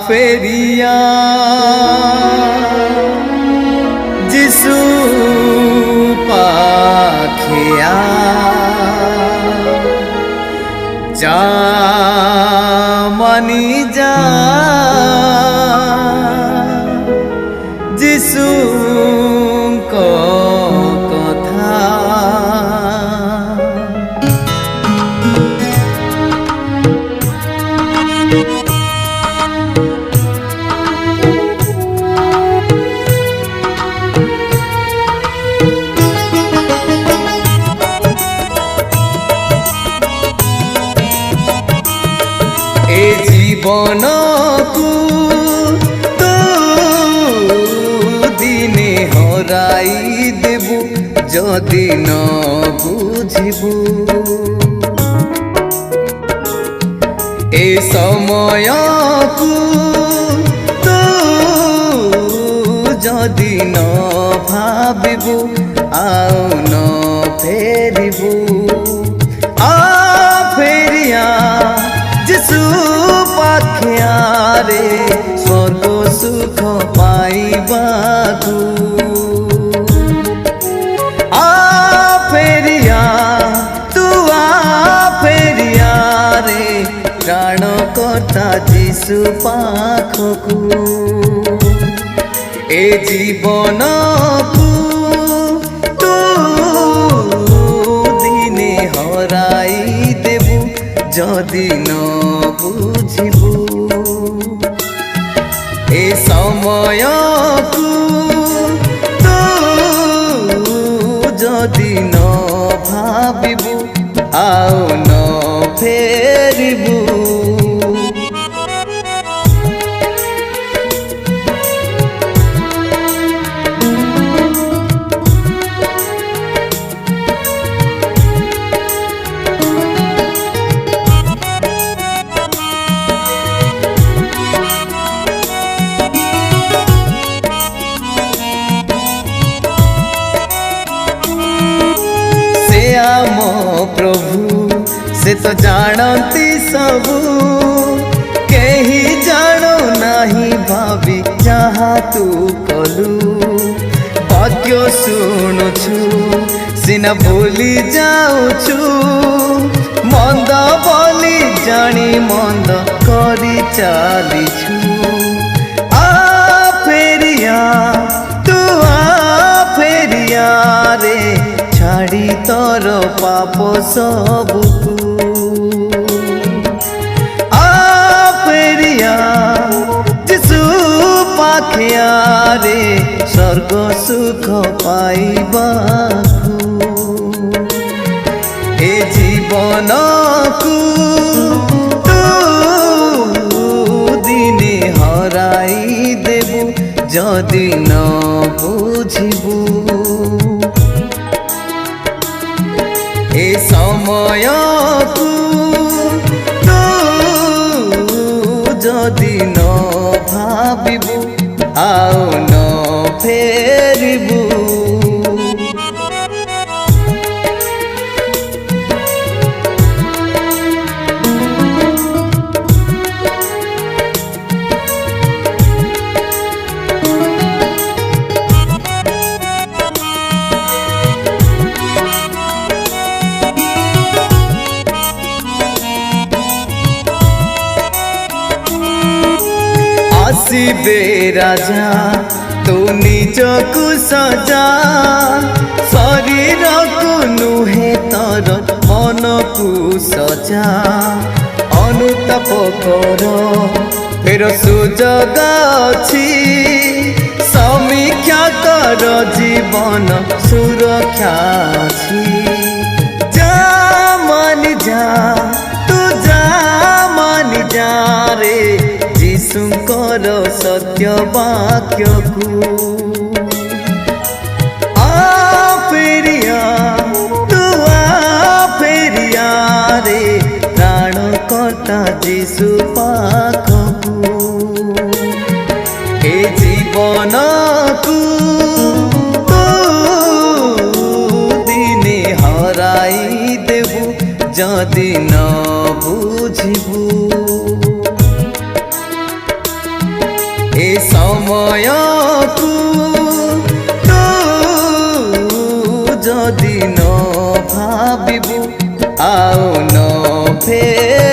फेरिया जिसु पाखिया जा मनी जा जिसु को कथा जीवन को तो दिने हराई देबु जदि न बुझिबु ए समय को तो जदि न भाबिबु आउ न फेरिबु आ फेरिया जिसु पाखिया रे स्वर्ग सुख पाइबाकु आ फेरिया तू आ फेरिया रे प्राणकर्ता जिसु पाखकु ए जीवन को तू दिने हराई देबु जदि न बुझिबु ए समय को तो जदि न भाबिबु आउ न फेरिबु आम प्रभु से तो जानती सबू केही जानो नाही भावी जहाँ तू कलु वाक्य शुणुछु सिना भूली जाऊछु मंद बोली जानी मंद करी चालीछु आ फेरिया तू आ फेरिया रे छाड़ी तोर पाप सबुकु आ फेरिया जिसु पाखिया रे स्वर्ग सुख पाइबाकु ए जीवन को तू दिने हराई देबु जदि न बुझिबु ए समय को तो जदि न भाबिबु आउ न फेरिबु आसिबे राजा तू निजकु सजा शरीर को नुहे तर मन को सजा अनुताप कर फेर सुजग अछि समीक्षा कर जीवन सुरक्षा अछि जा मानि जा तू जा मानि जा रे यीशुंकर सत्य वाक्य को आ फेरिया तू आ फेरिया रे प्राणकर्ता यीशु पाखकु ए জীবনকু তু দিনে হরাই দেবু যদি ন বুঝিবু এ সময়কু তু যদি ন ভাবিবু আও ন ফের